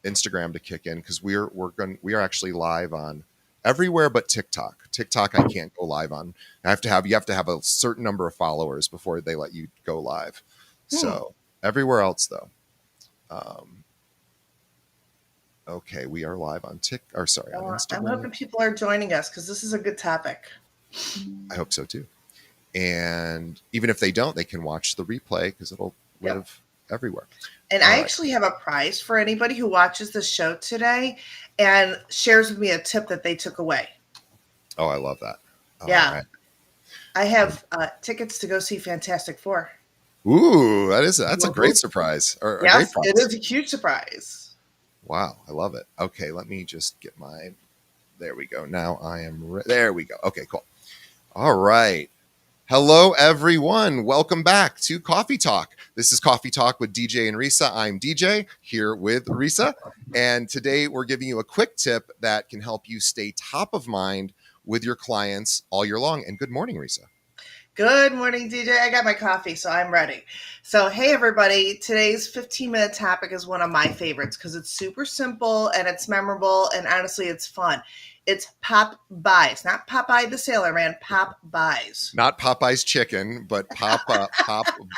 Instagram to kick in because we are actually live on everywhere but TikTok. TikTok I can't go live on. You have to have a certain number of followers before they let you go live. So everywhere else though. Um, okay, we are live on on Instagram. I'm hoping people are joining us because this is a good topic. I hope so too. And even if they don't, they can watch the replay because it'll live everywhere. And I actually have a prize for anybody who watches the show today and shares with me a tip that they took away. Oh, I love that. Right. I have tickets to go see Fantastic Four. Ooh, that's a great surprise. Yes, it is a huge surprise. Wow, I love it. Okay, let me just get there we go. Now I am there we go. Okay, cool. All right. Hello, everyone. Welcome back to Coffee Talk. This is Coffee Talk with DJ and Risa. I'm DJ here with Risa. And today we're giving you a quick tip that can help you stay top of mind with your clients all year long. And good morning, Risa. Good morning, DJ. I got my coffee, so I'm ready. So, hey, everybody. Today's 15-minute topic is one of my favorites because it's super simple and it's memorable. And honestly, it's fun. It's Pop Buys, not Popeye the Sailor Man, Pop Buys. Not Popeye's chicken, but Pop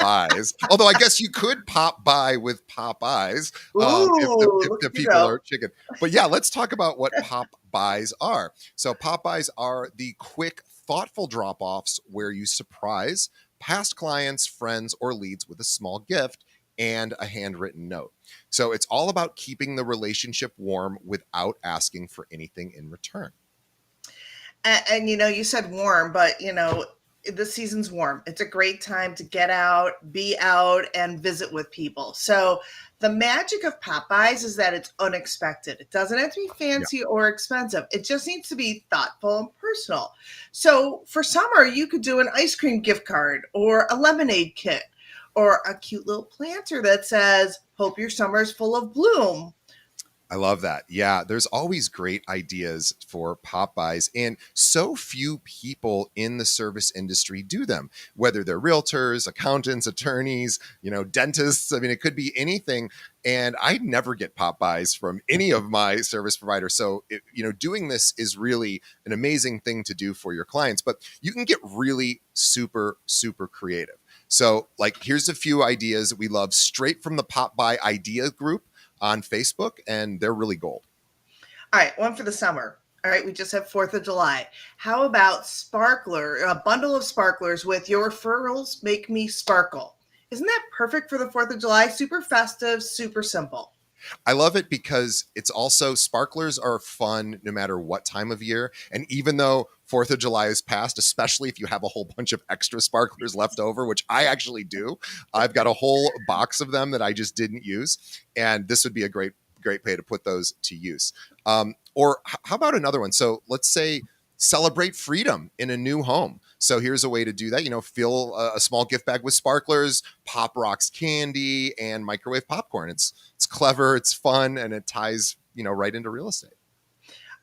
Buys. Although I guess you could pop by with Popeyes if the people are chicken. But yeah, let's talk about what Pop Buys are. So Pop Buys are the quick, thoughtful drop-offs where you surprise past clients, friends, or leads with a small gift and a handwritten note. So it's all about keeping the relationship warm without asking for anything in return. And you said warm, but, the season's warm. It's a great time to get out, be out, and visit with people. So the magic of Popeyes is that it's unexpected. It doesn't have to be fancy or expensive. It just needs to be thoughtful and personal. So for summer, you could do an ice cream gift card or a lemonade kit, or a cute little planter that says, "Hope your summer's full of bloom." I love that. Yeah, there's always great ideas for Pop Buys, and so few people in the service industry do them, whether they're realtors, accountants, attorneys, dentists. I mean, it could be anything. And I never get Pop Buys from any of my service providers. So, doing this is really an amazing thing to do for your clients, but you can get really super, super creative. So here's a few ideas that we love straight from the Pop Buy idea group on Facebook, and they're really gold. All right, one for the summer. All right, we just have 4th of July. How about a bundle of sparklers with "Your referrals make me sparkle"? Isn't that perfect for the 4th of July? Super festive, super simple. I love it because it's also sparklers are fun no matter what time of year. And even though 4th of July is past, especially if you have a whole bunch of extra sparklers left over, which I actually do, I've got a whole box of them that I just didn't use. And this would be a great way to put those to use. Or how about another one? So let's say celebrate freedom in a new home. So here's a way to do that. Fill a small gift bag with sparklers, Pop Rocks candy, and microwave popcorn. It's clever, it's fun, and it ties, right into real estate.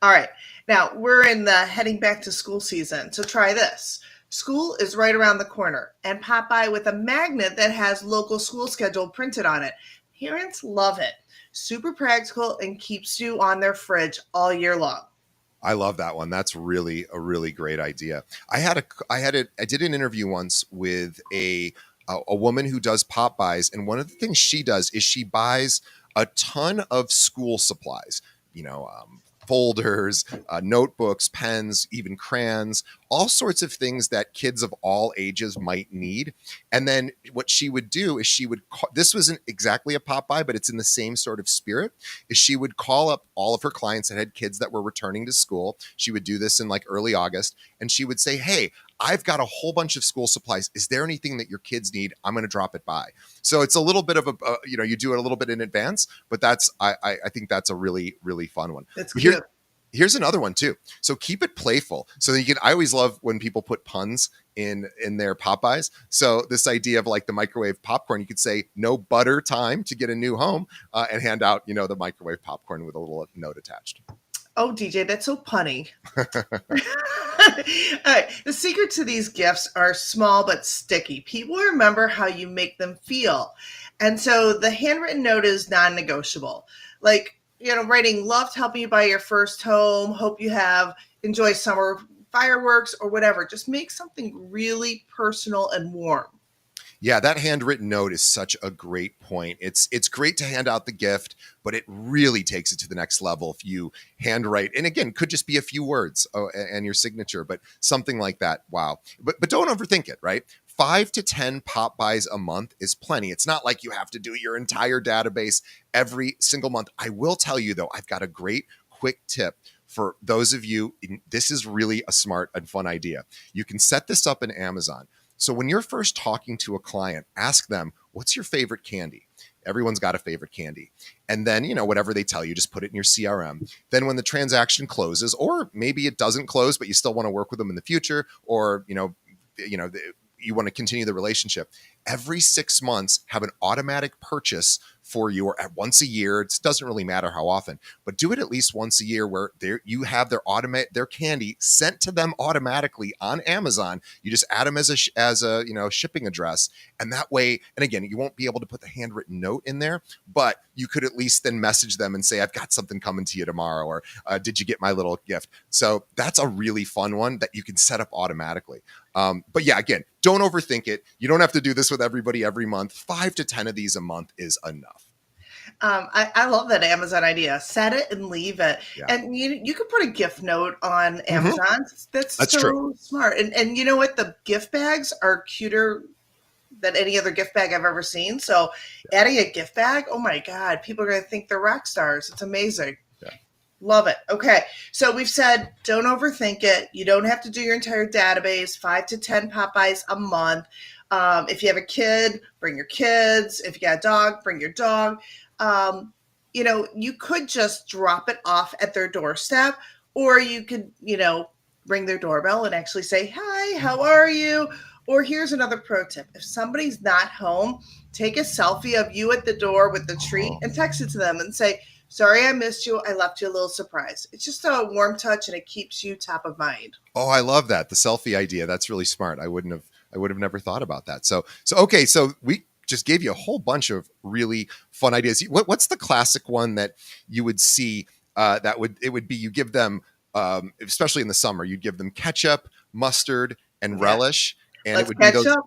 All right. Now we're in the heading back to school season. So try this. School is right around the corner, and pop by with a magnet that has local school schedule printed on it. Parents love it. Super practical and keeps you on their fridge all year long. I love that one. That's really a really great idea. I did an interview once with a woman who does Pop Buys, and one of the things she does is she buys a ton of school supplies. Folders, notebooks, pens, even crayons, all sorts of things that kids of all ages might need. And then what she would do is this wasn't exactly a Pop Buy, but it's in the same sort of spirit, is she would call up all of her clients that had kids that were returning to school. She would do this in early August, and she would say, "Hey, I've got a whole bunch of school supplies. Is there anything that your kids need? I'm going to drop it by." So it's a little bit of you do it a little bit in advance, but I think that's a really, really fun one. That's cute. Here's another one too. So keep it playful. So I always love when people put puns in their Pop Buys. So this idea of the microwave popcorn, you could say "no butter time to get a new home," and hand out, the microwave popcorn with a little note attached. Oh, DJ, that's so punny. All right. The secret to these gifts are small but sticky. People remember how you make them feel. And so the handwritten note is non-negotiable. writing loved helping you buy your first home. Hope you have enjoy summer fireworks or whatever. Just make something really personal and warm. Yeah, that handwritten note is such a great point. It's great to hand out the gift, but it really takes it to the next level if you handwrite. And again, could just be a few words and your signature, but something like that. Wow. But don't overthink it, right? 5 to 10 pop buys a month is plenty. It's not like you have to do your entire database every single month. I will tell you though, I've got a great quick tip for those of you. This is really a smart and fun idea. You can set this up in Amazon. So when you're first talking to a client, ask them, what's your favorite candy? Everyone's got a favorite candy. And then, whatever they tell you, just put it in your CRM. Then when the transaction closes, or maybe it doesn't close, but you still want to work with them in the future, or, you want to continue the relationship, every 6 months, have an automatic purchase for you, or at once a year. It doesn't really matter how often, but do it at least once a year where you have their candy sent to them automatically on Amazon. You just add them as a shipping address, and that way. And again, you won't be able to put the handwritten note in there, but you could at least then message them and say, "I've got something coming to you tomorrow," or "Did you get my little gift?" So that's a really fun one that you can set up automatically. But yeah, again, don't overthink it. You don't have to do this with everybody every month. 5 to 10 of these a month is enough. I love that Amazon idea. Set it and leave it. Yeah. And you can put a gift note on Mhm. Amazon. That's That's true. so smart. And you know what? The gift bags are cuter than any other gift bag I've ever seen. So Yeah. adding a gift bag, oh my God, people are going to think they're rock stars. It's amazing. Yeah. Love it. Okay. So we've said don't overthink it. You don't have to do your entire database, 5 to 10 Popeyes a month. If you have a kid, bring your kids. If you got a dog, bring your dog. You could just drop it off at their doorstep, or you could, ring their doorbell and actually say, "Hi, how are you?" Or here's another pro tip. If somebody's not home, take a selfie of you at the door with the treat Oh. and text it to them and say, "Sorry, I missed you. I left you a little surprise." It's just a warm touch and it keeps you top of mind. Oh, I love that. The selfie idea. That's really smart. I would have never thought about that. So okay, so we just gave you a whole bunch of really fun ideas. What's the classic one that you would see it would be you give them especially in the summer, you'd give them ketchup, mustard, and Yeah. relish, and it Let's would be catch those. up.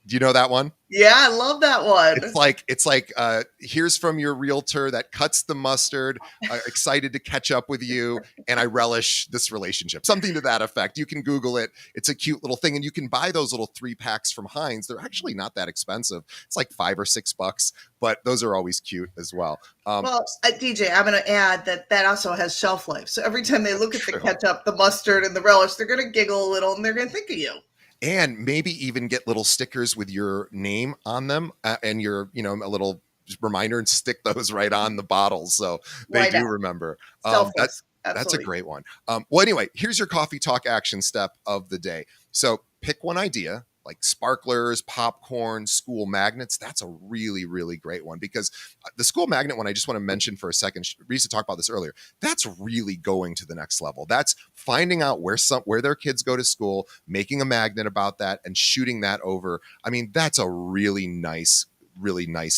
Do you know that one? Yeah, I love that It's one. like it's like here's from your realtor that cuts the mustard, excited to catch up with you, and I relish this relationship. Something to that effect. You can Google it. It's a cute little thing, and you can buy those little 3 packs from Heinz. They're actually not that expensive. It's like $5 or $6, but those are always cute as well. Well, DJ, I'm going to add that also has shelf life. So every time they look at the True. ketchup, the mustard, and the relish, they're going to giggle a little and they're going to think of you. And maybe even get little stickers with your name on them and your a little reminder, and stick those right on the bottles so they Why do not? remember. That Selfless. That's a Absolutely. great one. Well, anyway, here's your coffee talk action step of the day. So pick one idea, like sparklers, popcorn, school magnets. That's a really, really great one, because the school magnet one, I just want to mention for a second. Risa talked about this earlier. That's really going to the next level. That's finding out where their kids go to school, making a magnet about that, and shooting that over. I mean, that's a really nice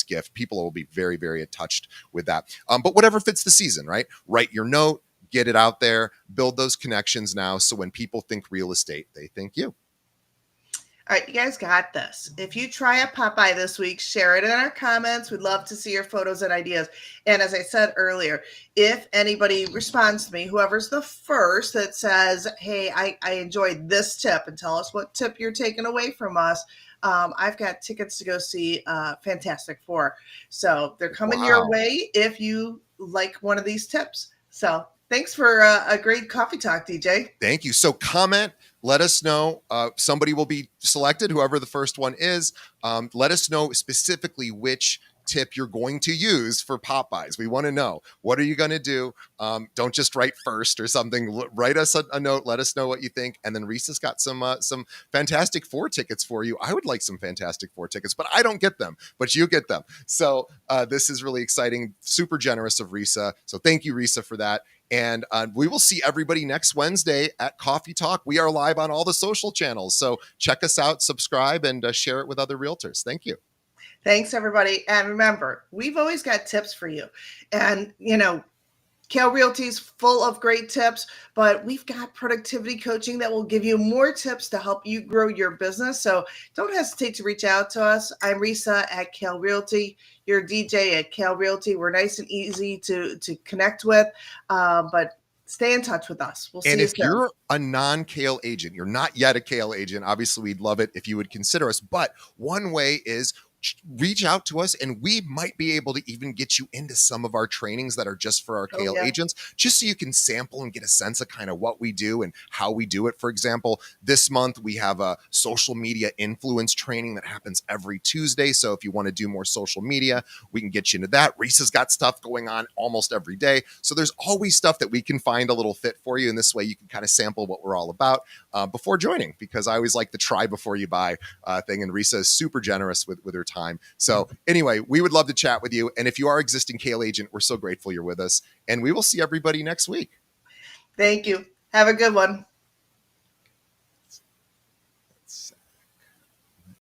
gift. People will be very, very touched with that. But whatever fits the season, right? Write your note, get it out there, build those connections now. So when people think real estate, they think you. All right, you guys got this. If you try a Popeye this week, share it in our comments. We'd love to see your photos and ideas. And as I said earlier, if anybody responds to me, whoever's the first that says, "Hey, I enjoyed this tip," and tell us what tip you're taking away from us, I've got tickets to go see Fantastic Four. So they're coming your Wow. way if you like one of these tips. So thanks for a great coffee talk, DJ. Thank you. So comment, let us know. Somebody will be selected, whoever the first one is. Let us know specifically which tip you're going to use for Popeyes. We want to know, what are you going to do? Don't just write first or something. Write us a note. Let us know what you think. And then Risa's got some Fantastic Four tickets for you. I would like some Fantastic Four tickets, but I don't get them. But you get them. So this is really exciting. Super generous of Risa. So thank you, Risa, for that. And we will see everybody next Wednesday at Coffee Talk. We are live on all the social channels. So check us out, subscribe, and share it with other realtors. Thank you. Thanks, everybody. And remember, we've always got tips for you. And, Kale Realty is full of great tips, but we've got productivity coaching that will give you more tips to help you grow your business. So don't hesitate to reach out to us. I'm Risa at Kale Realty. You're a DJ at Kale Realty. We're nice and easy to connect with, but stay in touch with us. We'll see And you if soon. you're a non-Kale agent, you're not yet a Kale agent, obviously we'd love it if you would consider us. But one way is reach out to us and we might be able to even get you into some of our trainings that are just for our Oh, Kale yeah. agents, just so you can sample and get a sense of kind of what we do and how we do it. For example, this month we have a social media influence training that happens every Tuesday. So if you want to do more social media, we can get you into that. Risa's got stuff going on almost every day. So there's always stuff that we can find a little fit for you. And this way you can kind of sample what we're all about before joining, because I always like the try before you buy thing. And Risa is super generous with her time. So anyway, we would love to chat with you. And if you are existing Kale agent, we're so grateful you're with us. And we will see everybody next week. Thank you. Have a good one.